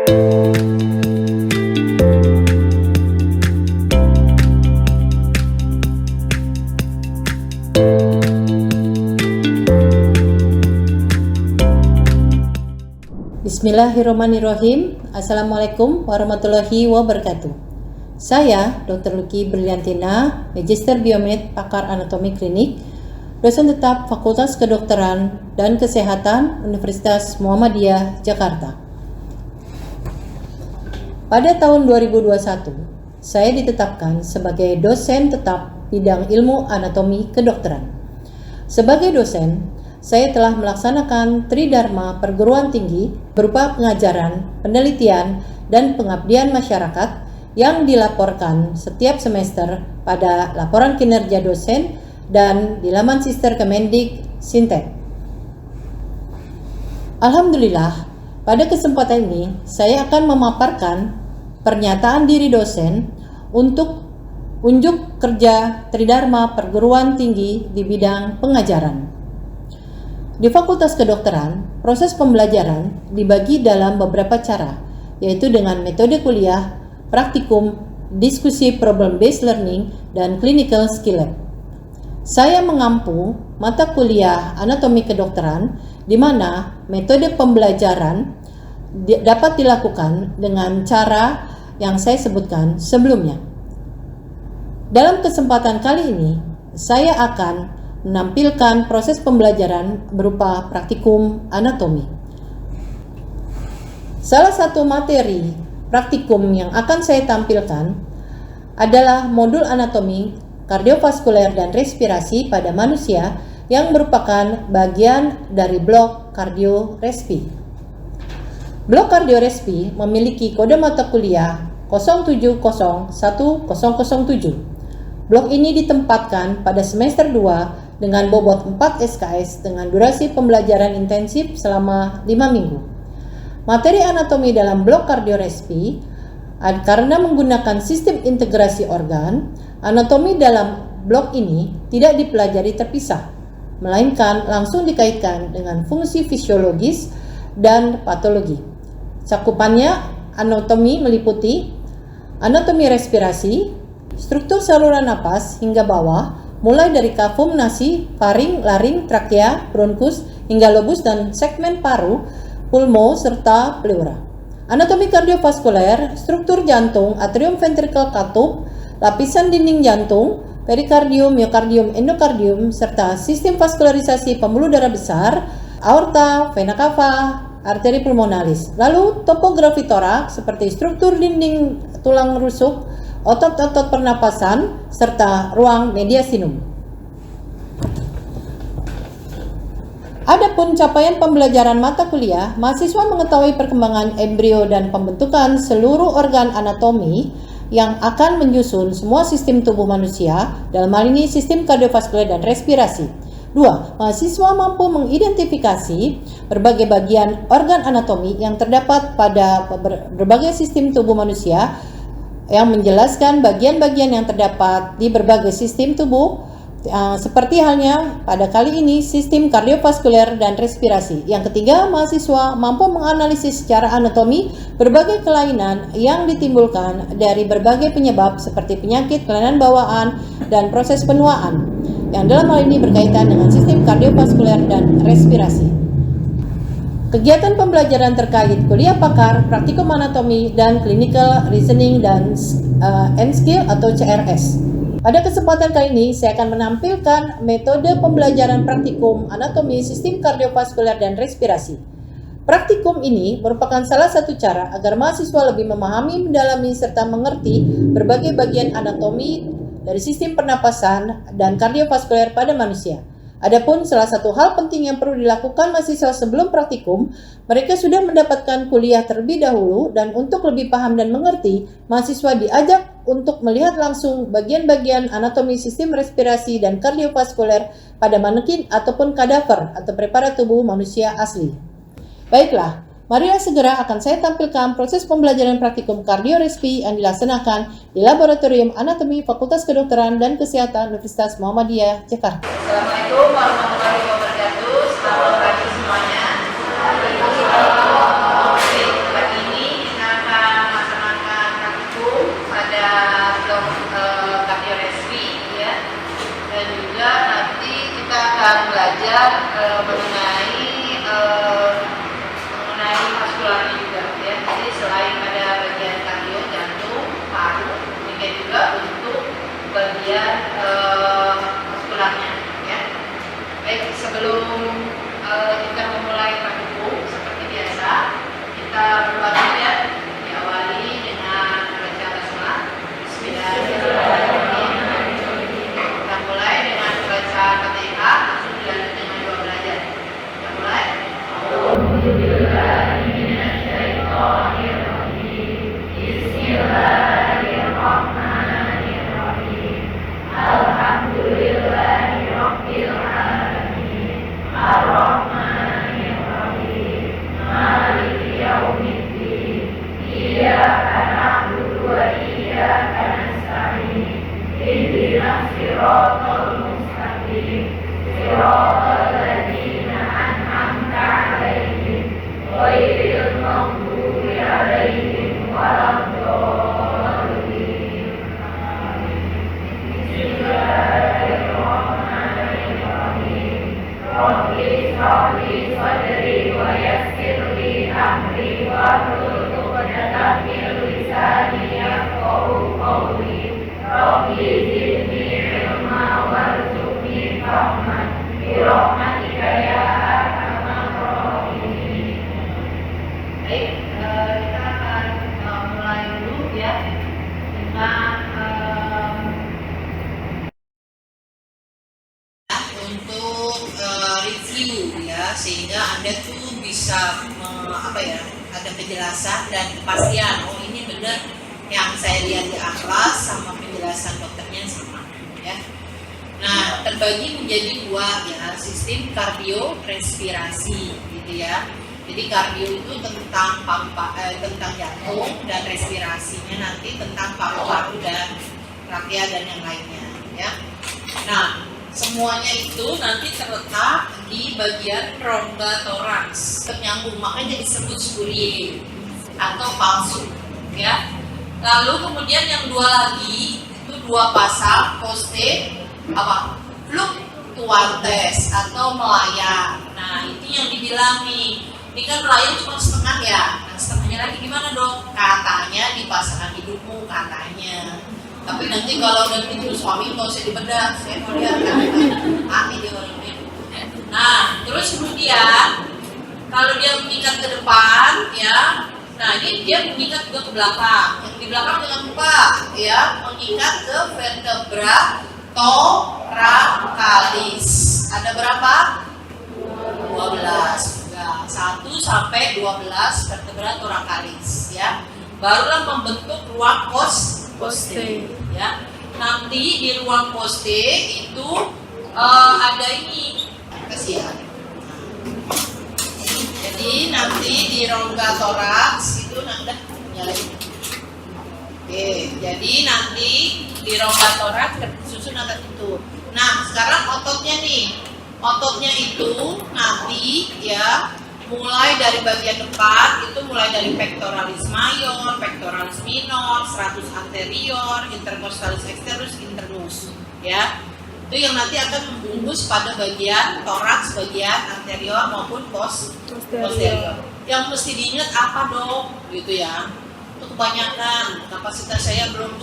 Bismillahirrahmanirrahim. Assalamualaikum warahmatullahi wabarakatuh. Saya Dr. Lucky Brilliantina, Magister Biomed, pakar anatomi klinik, dosen tetap Fakultas Kedokteran dan Kesehatan Universitas Muhammadiyah, Jakarta. Pada tahun 2021, saya ditetapkan sebagai dosen tetap bidang ilmu anatomi kedokteran. Sebagai dosen, saya telah melaksanakan Tridharma perguruan tinggi berupa pengajaran, penelitian, dan pengabdian masyarakat yang dilaporkan setiap semester pada laporan kinerja dosen dan di laman Sister Kemendik Sintek. Alhamdulillah, pada kesempatan ini saya akan memaparkan pernyataan diri dosen untuk unjuk kerja Tridharma perguruan tinggi di bidang pengajaran. Di Fakultas Kedokteran, proses pembelajaran dibagi dalam beberapa cara, yaitu dengan metode kuliah, praktikum, diskusi problem-based learning, dan clinical skill lab. Saya mengampu mata kuliah anatomi kedokteran, di mana metode pembelajaran dapat dilakukan dengan cara yang saya sebutkan sebelumnya. Dalam kesempatan kali ini, saya akan menampilkan proses pembelajaran berupa praktikum anatomi. Salah satu materi praktikum yang akan saya tampilkan adalah modul anatomi kardiovaskuler dan respirasi pada manusia yang merupakan bagian dari blok kardiorespi. Blok kardiorespi memiliki kode mata kuliah 07010007. Blok ini ditempatkan pada semester 2 dengan bobot 4 SKS dengan durasi pembelajaran intensif selama 5 minggu. Materi anatomi dalam blok kardiorespi karena menggunakan sistem integrasi organ, anatomi dalam blok ini tidak dipelajari terpisah, melainkan langsung dikaitkan dengan fungsi fisiologis dan patologi. Cakupannya anatomi meliputi anatomi respirasi, struktur saluran napas hingga bawah, mulai dari kafum nasi, faring, laring, trakea, bronkus, hingga lobus dan segmen paru, pulmo, serta pleura. Anatomi kardiovaskuler, struktur jantung, atrium ventricle katup, lapisan dinding jantung, perikardium, miokardium, endokardium, serta sistem vaskularisasi pembuluh darah besar, aorta, vena cava, arteri pulmonalis. Lalu topografi toraks seperti struktur dinding tulang rusuk, otot-otot pernapasan, serta ruang mediastinum. Adapun capaian pembelajaran mata kuliah, mahasiswa mengetahui perkembangan embrio dan pembentukan seluruh organ anatomi yang akan menyusun semua sistem tubuh manusia, dalam hal ini sistem kardiovaskuler dan respirasi. 2. Mahasiswa mampu mengidentifikasi berbagai bagian organ anatomi yang terdapat pada berbagai sistem tubuh manusia, yang menjelaskan bagian-bagian yang terdapat di berbagai sistem tubuh, seperti halnya pada kali ini sistem kardiovaskuler dan respirasi. Yang ketiga, mahasiswa mampu menganalisis secara anatomi berbagai kelainan yang ditimbulkan dari berbagai penyebab seperti penyakit, kelainan bawaan, dan proses penuaan, yang dalam hal ini berkaitan dengan sistem kardiovaskuler dan respirasi. Kegiatan pembelajaran terkait kuliah pakar, praktikum anatomi, dan clinical reasoning dan skill atau CRS. Pada kesempatan kali ini, saya akan menampilkan metode pembelajaran praktikum anatomi sistem kardiovaskuler dan respirasi. Praktikum ini merupakan salah satu cara agar mahasiswa lebih memahami, mendalami, serta mengerti berbagai bagian anatomi dari sistem pernapasan dan kardiovaskuler pada manusia. Adapun salah satu hal penting yang perlu dilakukan mahasiswa sebelum praktikum, mereka sudah mendapatkan kuliah terlebih dahulu, dan untuk lebih paham dan mengerti, mahasiswa diajak untuk melihat langsung bagian-bagian anatomi sistem respirasi dan kardiovaskuler pada manekin ataupun kadaver atau preparat tubuh manusia asli. Baiklah, marilah segera akan saya tampilkan proses pembelajaran praktikum kardiorespi yang dilaksanakan di Laboratorium Anatomi Fakultas Kedokteran dan Kesehatan Universitas Muhammadiyah, Jakarta. Assalamualaikum warahmatullahi wabarakatuh. Selamat pagi semuanya. Pagi ini Baik, kita akan mulai dulu ya dengan untuk review ya, sehingga Anda tuh bisa ada penjelasan dan kepastian, oh ini benar yang saya lihat di atlas sama penjelasan dokternya sama ya. Nah, terbagi menjadi dua ya, sistem kardio respirasi gitu ya. Jadi kardio itu tentang tentang jantung, dan respirasinya nanti tentang paru-paru dan trachea dan yang lainnya ya. Nah, semuanya itu nanti terletak di bagian rongga toraks, ternyambung, makanya disebut spurie atau palsu ya. Lalu kemudian yang dua lagi itu dua pasang poste fluctuantes atau melayang. Nah, itu yang dibilang nih, ini kan melayang cuma setengah ya. Nah, setengahnya lagi gimana dok? Katanya di pasangan hidupmu katanya. Tapi nanti kalau udah tidur suami nggak usah dibedah, saya mau lihat kan. Mati dia orangnya. Nah, terus kemudian kalau dia mengikat ke depan ya, nah ini dia mengikat juga ke belakang. Yang di belakang jangan lupa ya, mengikat ke vertebra thoracalis. Ada berapa? 12. Nah, 1 sampai 12 vertebra thoracalis ya. Barulah membentuk ruang poste ya. Nanti di ruang poste itu ada ini kasihan. Jadi nanti di rongga toraks itu udah nyalain. Oke, jadi nanti di rongga toraks tersusun atas itu. Nah, sekarang ototnya nih. Ototnya itu nanti ya mulai dari bagian depan itu mulai dari pectoralis major, pectoralis minor, stratus anterior, intercostalis externus, internus ya. Itu yang nanti akan membungkus pada bagian toraks, bagian anterior maupun posterior. Yang mesti diingat apa dong gitu ya. Itu kebanyakan, kapasitas saya belum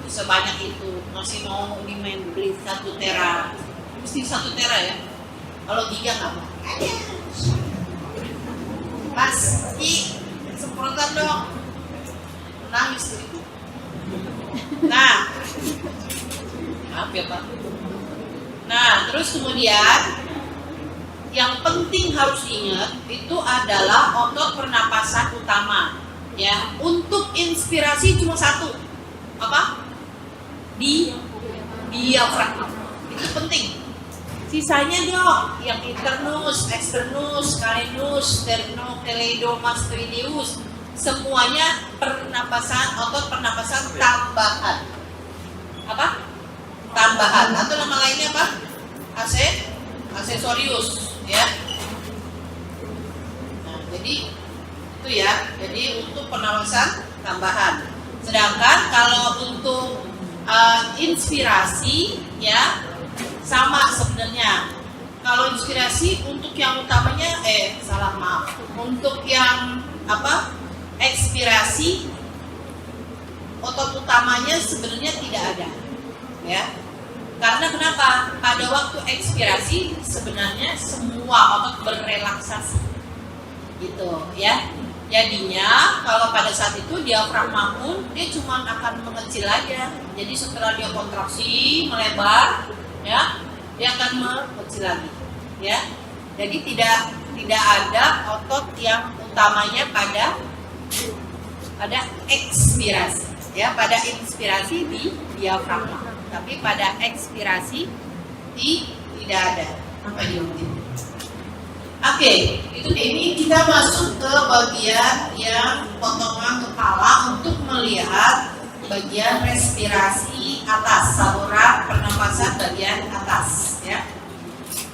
sebanyak itu, masih mau beli 1 tera. Mesti 1 tera ya. Kalau 3 nggak mau. Mas, semprotan dong. Nangis itu. Nah, maaf ya Pak. Nah, terus kemudian yang penting harus diingat itu adalah otot pernapasan utama. Ya, untuk inspirasi cuma 1. Apa? Diafragma. Itu penting. Sisanya dong, yang internus, externus, carinus, sternocleidomastoideus, semuanya otot pernapasan tambahan. Apa? Tambahan. Atau nama lainnya apa? Aksesorius, ya. Nah, jadi itu ya. Jadi untuk pernapasan tambahan. Sedangkan kalau untuk inspirasi, ya. Sama sebenarnya. Kalau inspirasi untuk yang utamanya untuk yang ekspirasi otot utamanya sebenarnya tidak ada. Ya. Karena kenapa? Pada waktu ekspirasi sebenarnya semua otot berrelaksasi. Gitu, ya. Jadinya kalau pada saat itu diafragma pun dia cuma akan mengecil aja. Jadi setelah dia kontraksi melebar, ya, dia akan mengecil lagi, ya. Jadi tidak ada otot yang utamanya pada ekspirasi, ya. Pada inspirasi di diafragma, tapi pada ekspirasi tidak ada. Apa diutin? Oke, itu ini kita masuk ke bagian yang potongan kepala untuk melihat bagian respirasi atas, saluran pernapasan bagian atas, ya.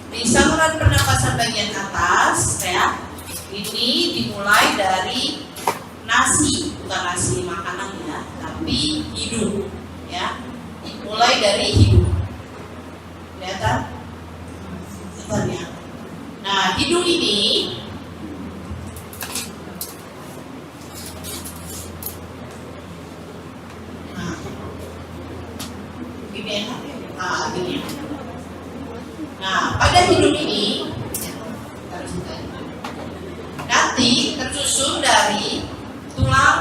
Di saluran pernapasan bagian atas, ya, ini dimulai dari nasi, bukan nasi makanan ya, tapi hidung, ya. Mulai dari hidung, kelihatan? Sebenarnya. Nah, hidung ini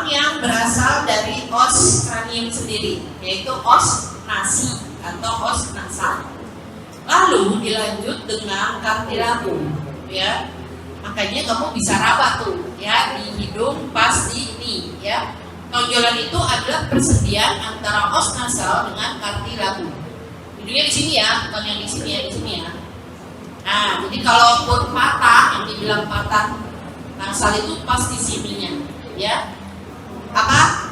tulang yang berasal dari os kranium sendiri, yaitu os nasi atau os nasal. Lalu dilanjut dengan cartilagum, ya. Makanya kamu bisa raba tuh, ya, di hidung pas di ini, ya. Tonjolan itu adalah persediaan antara os nasal dengan cartilagum. Hidungnya di sini ya, bukan yang di sini ya, di sini ya. Nah, jadi kalaupun patah, yang dibilang patah nasal itu pas di sininya, ya. Apa?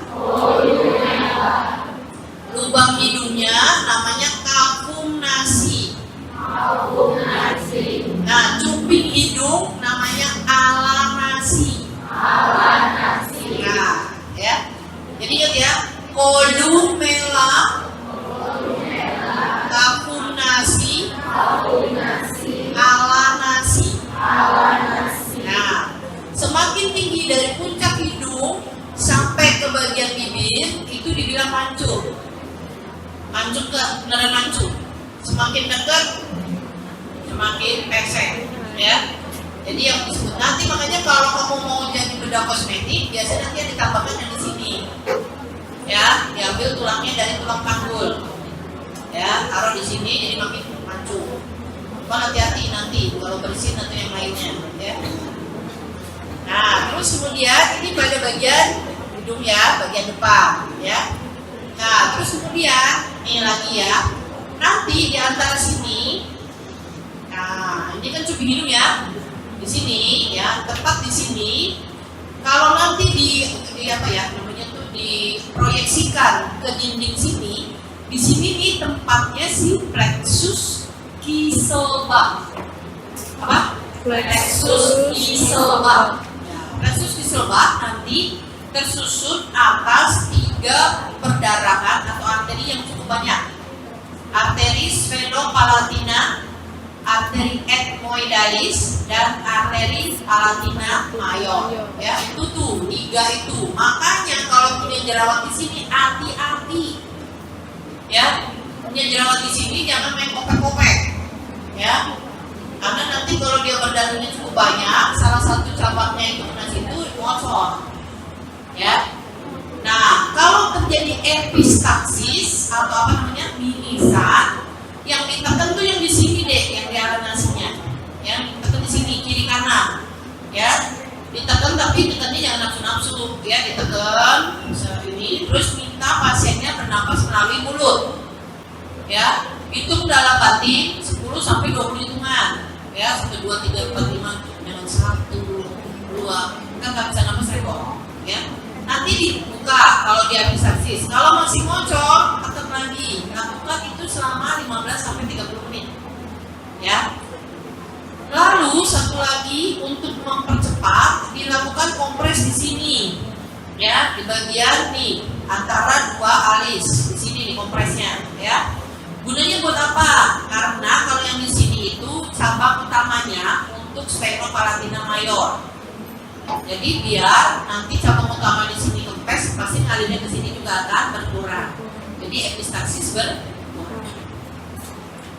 Lubang hidungnya namanya kafum nasi. Nah, cuping hidung namanya alanasi. Nah, ya. Jadi ingat ya, kolumella, kafum nasi, alanasi. Nah, semakin tinggi dari puncak hidung sampai ke bagian bibir itu dibilang mancung. Mancung ke beneran mancung. Semakin dekat semakin pesek, ya. Jadi yang disebut nanti, makanya kalau kamu mau jadi bedah kosmetik biasanya nanti ditambahkan yang di sini, ya, diambil tulangnya dari tulang panggul, ya, taruh di sini jadi makin mancung. Cuma hati-hati nanti kalau bersihin atau yang lainnya, ya. Nah, terus kemudian ini pada bagian hidung ya, bagian depan, ya. Nah, terus kemudian ini lagi ya, nanti di antara sini, nah ini kan cuping hidung ya, di sini ya, tepat di sini. Kalau nanti di apa ya namanya tuh, diproyeksikan ke dinding sini, di sini nih tempatnya si plexus Kieselbach. Apa? Plexus Kieselbach. Ya, plexus Kieselbach nanti tersusun atas 3 perdarahan atau arteri yang cukup banyak. Arteri sphenopalatina, arteri ethmoidalis, dan arteri palatina major. Ya, itu tuh 3 itu. Makanya kalau punya jerawat di sini hati-hati. Ya, punya jerawat di sini jangan main kopek-kopek. Ya. Karena nanti kalau dia berdarahnya cukup banyak, salah satu cabangnya itu kena situ bocor. Ya. Nah, kalau terjadi epistaxis atau apa namanya mimisan, yang ditekan tuh yang di sini deh, yang di alanasinya, yang ditekan di sini kiri kanan, ya, ditekan tapi ditekannya jangan nafsu-nafsu, ya, ditekan ini, terus minta pasiennya bernapas melalui mulut, ya, hitung dalam batin 10 sampai 20 hitungan, ya, 1, 2, 3, 4, 5, jangan 1, 2, kita nggak bisa napas rekor, ya. Nanti dibuka kalau dia epistaxis. Kalau masih ngocor, tekan lagi. Lakukan itu selama 15 sampai 30 menit. Ya. Lalu satu lagi untuk mempercepat, dilakukan kompres di sini. Ya, di bagian nih antara 2 alis. Di sini nih kompresnya, ya. Gunanya buat apa? Karena kalau yang di sini itu cabang utamanya untuk sphenopalatina major. Jadi biar nanti cabang utama di sini kempes, pasti ngalirnya ke sini juga akan berkurang. Jadi epistaxis berkurang.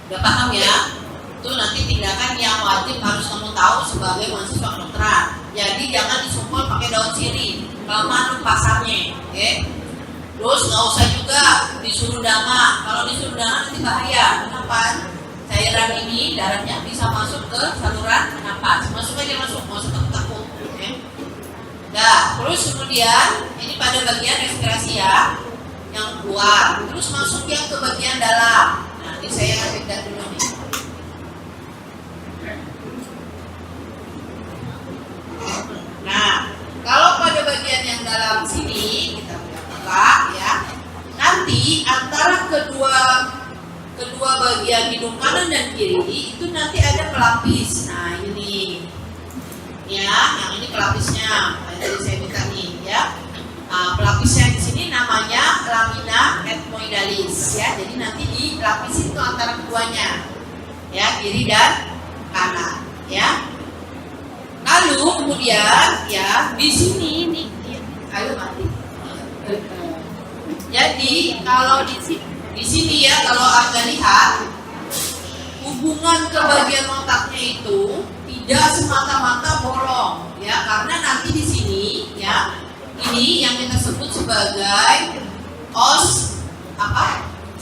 Udah paham ya? Itu nanti tindakan yang wajib harus kamu tahu sebagai mahasiswa kedokteran. Jadi jangan disumpul pakai daun sirih, kelamaan pasarnya, oke? Terus nggak usah juga disuruh dama. Kalau disuruh dama nanti bahaya. Kenapa? Cairan ini darahnya bisa masuk ke saluran napas. Masuk aja, masuk takut. Nah, terus kemudian ini pada bagian respirasi ya, yang keluar, terus masuk yang ke bagian dalam. Nah, ini saya ambil dulu nih. Nah, kalau pada bagian yang dalam sini kita buka ya, nanti antara kedua bagian hidung kanan dan kiri itu nanti ada pelapis. Nah, ini ya, yang ini pelapisnya. Jadi saya minta nih ya. Nah, pelapisnya di sini namanya lamina ethmoidalis ya. Jadi nanti dilapisin tuh antara keduanya. Ya, kiri dan kanan ya. Lalu kemudian ya di sini nih, ayo mati. Jadi kalau di sini ya, kalau Anda lihat hubungan ke bagian otaknya itu tidak semata-mata bolong ya, karena nanti di sini ya, ini ini yang kita sebut sebagai os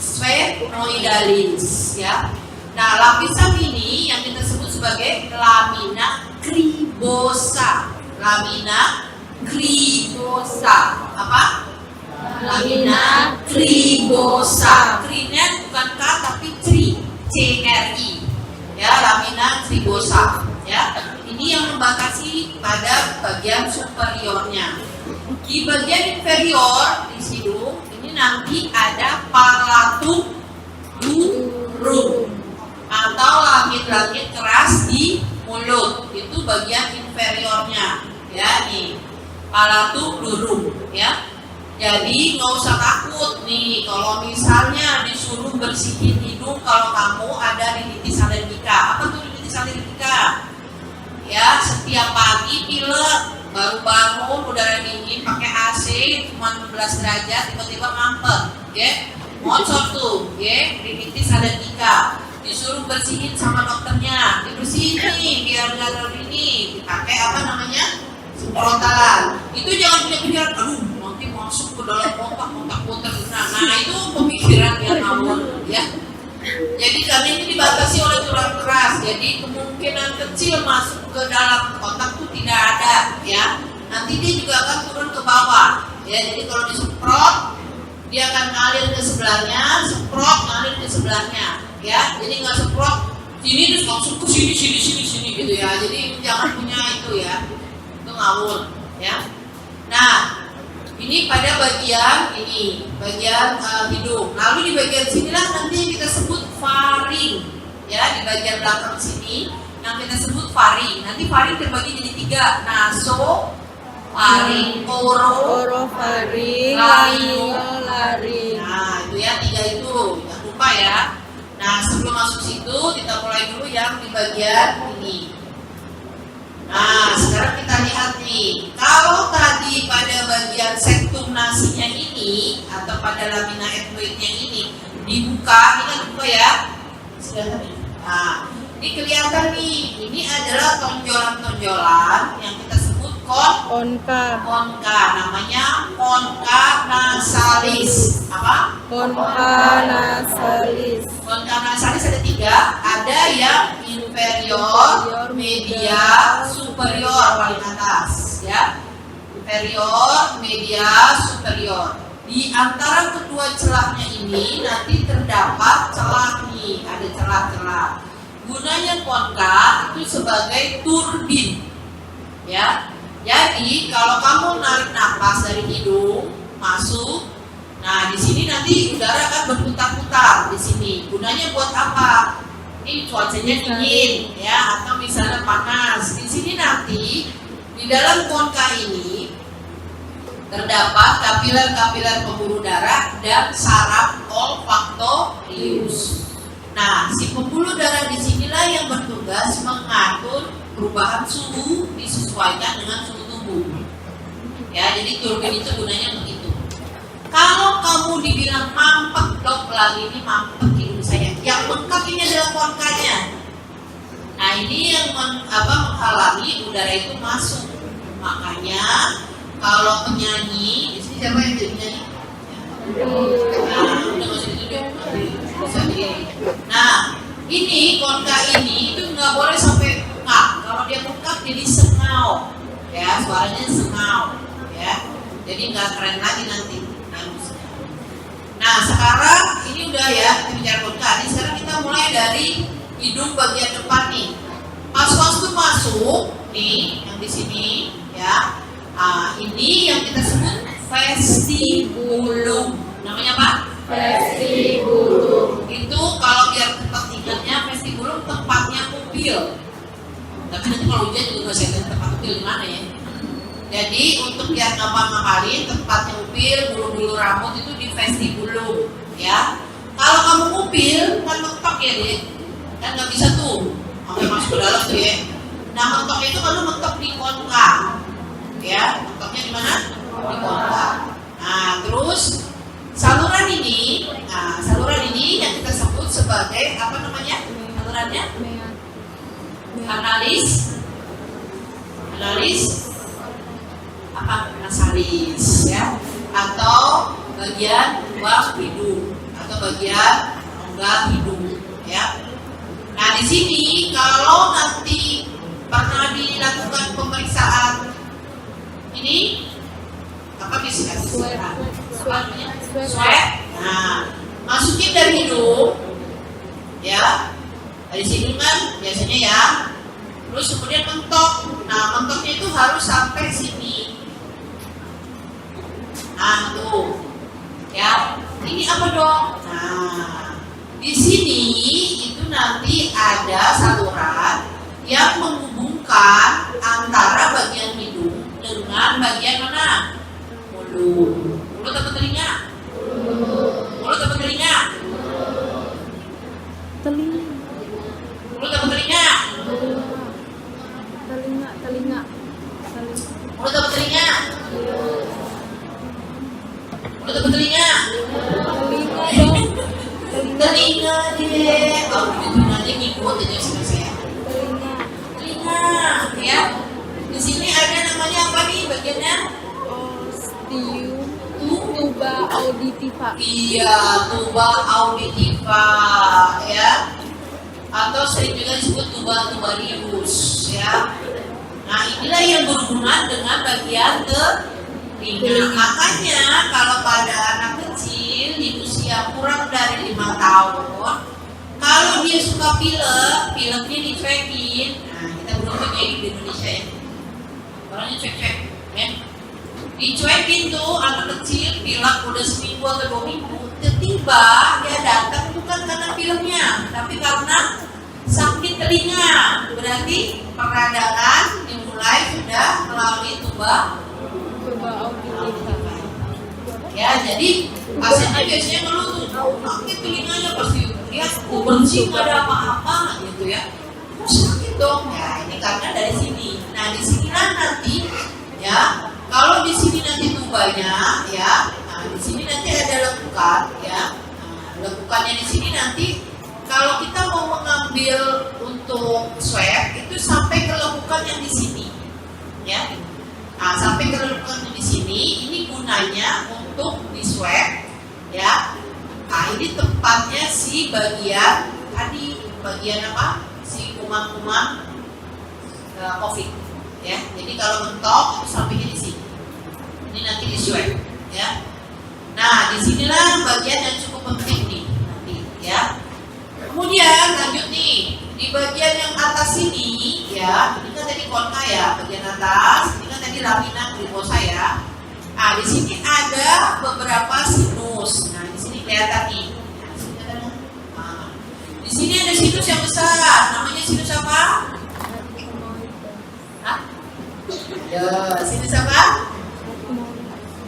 sphenoidalis ya. Nah, lapisan ini yang kita sebut sebagai lamina kribosa. Lamina kribosa. Apa? Lamina kribosa. Krinya bukan K tapi CRI. Ya, lamina kribosa. Ya, ini yang membatasi pada bagian superiornya. Di bagian inferior di hidung ini nanti ada palatum durum atau langit-langit keras di mulut. Itu bagian inferiornya. Ya, nih palatum durum. Ya. Jadi nggak usah takut nih kalau misalnya disuruh bersihin hidung kalau kamu ada rinitis alergika. Apa tuh rinitis alergika? Ya, setiap pagi pilek, baru bangun udara dingin pakai AC cuma 16 derajat tiba-tiba mampet, ya. Ngocor tuh, ya, rinitis alergika. Disuruh bersihin sama dokternya, dibersihin nih biar nggak ada ini. Dipakai apa namanya? Semprotan. Itu jangan punya pikiran, aduh nanti masuk ke dalam otak. Nah itu pemikiran yang ngawur, ya. Jadi karena ini dibatasi oleh tulang keras, jadi kemungkinan kecil masuk ke dalam otak itu tidak ada, ya. Nanti dia juga akan turun ke bawah, ya. Jadi kalau disemprot, dia akan ngalir ke sebelahnya, semprot ngalir ke sebelahnya, ya. Jadi nggak semprot sini terus langsung ke sini gitu ya. Jadi jangan punya itu ya, itu ngawur, ya. Nah. Ini pada bagian ini, bagian hidung. Lalu di bagian sinilah nanti kita sebut faring, ya, di bagian belakang sini yang kita sebut faring. Nanti faring terbagi jadi 3, naso, faring, orofaring, laring. Nah, itu ya 3 itu, jangan lupa ya. Nah, sebelum masuk situ kita mulai dulu yang di bagian ini. Nah, sekarang kita lihat nih, kalau tadi pada bagian sektum nasinya ini atau pada lamina ethmoidnya ini dibuka, ini kan dibuka ya. Nah, ini kelihatan nih, ini adalah tonjolan-tonjolan yang kita sebut konka, namanya konka nasalis. Apa? Konka nasalis ada 3, ada yang inferior, media, superior paling atas, ya. Inferior, media, superior. Di antara kedua celahnya ini nanti terdapat celah nih, ada celah-celah. Gunanya konka itu sebagai turbin, ya. Jadi kalau kamu narik nafas dari hidung masuk, nah di sini nanti udara akan berputar-putar di sini. Gunanya buat apa? Ini cuacanya dingin, ya, atau misalnya panas. Di sini nanti di dalam konka ini terdapat kapiler-kapiler pembuluh darah dan saraf olfaktorius. Nah, si pembuluh darah di sinilah yang bertugas mengatur perubahan suhu disesuaikan dengan suhu tubuh. Ya, jadi turbin itu gunanya begitu. Kalau kamu dibilang mampet, dok, lagi ini mampet hidung saya, yang bengkak ini adalah konkanya. Nah, ini yang menghalangi udara itu masuk. Makanya kalau penyanyi, di sini siapa yang jadi penyanyi? Nah, udah nggak usah dituduh. Nah, ini konka ini itu nggak boleh sampai bengkak. Kalau dia bengkak jadi sengau, ya, suaranya sengau, ya. Jadi nggak keren lagi nanti. Nah, sekarang ini udah ya, kita bicara konka. Ini sekarang kita mulai dari hidung bagian depan nih. Pas waktu masuk nih, yang di sini, ya. Nah, ini yang kita sebut vestibulum. Namanya apa? Vestibulum. Itu kalau biar tempat ingatnya, vestibulum tempatnya pupil. Tapi nanti kalau hujan juga nggak saya tempat pupil di mana ya. Jadi untuk biar gampang ngapalin tempatnya upil, bulu-bulu rambut itu di vestibulum, ya. Kalau kamu upil kan mentok ya deh, kan nggak bisa tuh, sampai masuk ke dalam tuh ya. Nah mentok itu kalau mentok di konka, ya. Mentoknya di mana? Di konka. Nah terus saluran ini yang kita sebut sebagai apa namanya? Salurannya? Analis nasalis ya, atau bagian luar hidung atau bagian rongga hidung ya. Nah di sini kalau nanti pernah dilakukan pemeriksaan ini apa bisa swab. Nah masukin dari hidung ya, dari sini kan biasanya ya, terus kemudian mentok. Nah mentoknya itu harus sampai sini. Nah tuh ya, ini apa dong? Nah di sini itu nanti ada saluran yang menghubungkan antara bagian hidung dengan bagian mana? Mulut. Mulut apa telinga? Mulut apa telinga? Telinga. Mulut apa telinga? Telinga. Mulut apa telinga? Mulut apa telinga? Telinga dong. Telinga deh. Oh, telinga aja ngikut aja sama saya. Telinga. Telinga ya. Di sini ada namanya apa nih bagiannya? Ostium. Tuba auditiva. Iya, tuba auditiva ya. Atau sering juga disebut tuba tubarius ya. Nah, inilah yang berhubungan dengan bagian telinga. Makanya kalau pada anak kecil di usia kurang dari 5 tahun, kalau dia suka pileknya dicuekin. Nah, kita belum punya di Indonesia ya. Orangnya cuek-cuek ya. Dicuekin tuh anak kecil, pilek udah seminggu atau 2 minggu, tiba-tiba dia datang bukan karena pileknya, tapi karena sakit telinga. Berarti peradangan dimulai sudah melalui tuba auditiva. ya. Jadi pasiennya biasanya ngeluh tuh, sakit telinganya pasti ya, bersih nggak ada apa-apa gitu ya. Kok sakit dong? Ya ini karena dari sini. Nah di sinilah nanti ya. Kalau di sini nanti tubanya ya, nah di sini nanti ada lekukan ya. Nah, lekukannya di sini nanti kalau kita mau mengambil untuk swab itu sampai ke lekukan yang di sini ya. Nah, sampai ke lekukan yang di sini ini gunanya untuk di swab ya. Nah, ini tempatnya si bagian tadi, bagian apa? Si kuman-kuman COVID ya. Jadi kalau mentok itu sampainya di sini. Ini nanti di swab ya. Nah disinilah bagian yang cukup penting nih nanti ya. Kemudian lanjut nih di bagian yang atas ini ya. Ini kan tadi konka ya, bagian atas. Ini kan tadi lamina grifosa ya. Nah di sini ada beberapa sinus. Nah di sini kelihatan nih. Nah, di sini ada sinus yang besar. Namanya sinus apa? Hah? Ya, sinus apa?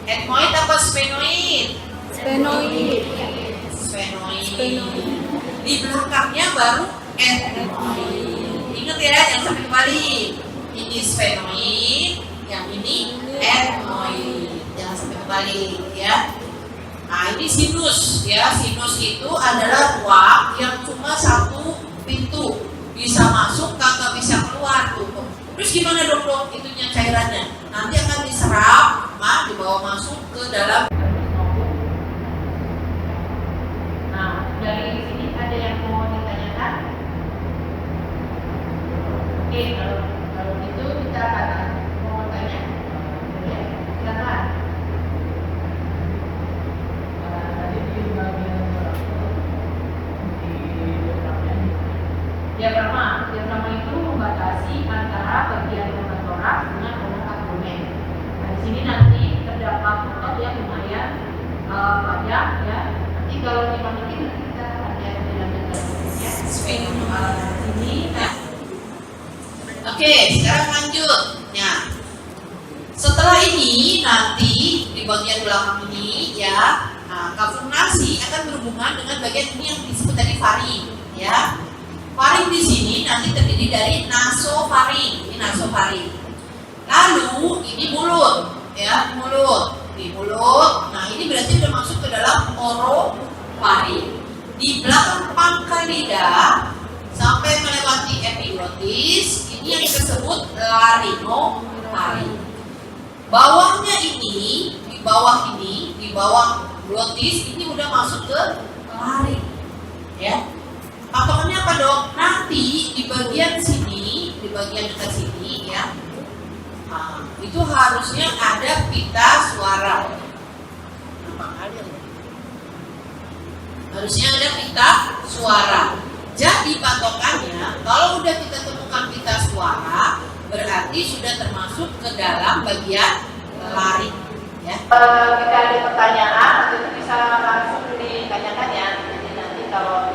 Ethmoid apa sphenoid? Sphenoid. Sphenoid. Di belakangnya baru ethmoid. Ingat ya, jangan sampai kebalik. Ini sphenoid, yang ini ethmoid. Jangan sampai kebalik ya. Nah ini sinus ya. Sinus itu adalah ruang yang cuma satu pintu, bisa masuk, kagak bisa keluar tuh. Terus gimana dong itunya cairannya? Nanti akan diserap, dibawa masuk ke dalam. Nah, dari sini ada yang mau ditanyakan? Oke, kalau gitu kita akan mau tanya. Ya, silakan. Tadi di bagian diafragma itu membatasi antara bagian rongga toraks dengan rongga abdomen. Nah, di sini nanti terdapat otot yang lumayan banyak ya. Nanti kalau dimasukin kita ada di dalamnya ya. Sini ya. Oke, sekarang lanjut. Ya. Setelah ini nanti di bagian belakang ini ya, kavernasi akan berhubungan dengan bagian ini yang disebut tadi faring ya. Faring di sini nanti terdiri dari nasofaring, ini nasofaring. Lalu ini mulut, ya mulut, di mulut. Nah ini berarti sudah masuk ke dalam orofaring. Di belakang pangkal lidah sampai melewati epiglotis, ini yang disebut laringofaring. bawahnya ini, di bawah ini, di bawah glotis ini udah masuk ke laring, ya. Patokannya apa dok? Nanti di bagian sini, di bagian dekat sini, ya, itu harusnya ada pita suara. Harusnya ada pita suara. Jadi patokannya, kalau udah kita temukan pita suara, berarti sudah termasuk ke dalam bagian laring. Ya. Jika ada pertanyaan, itu bisa langsung ditanyakan ya. Jadi nanti kalau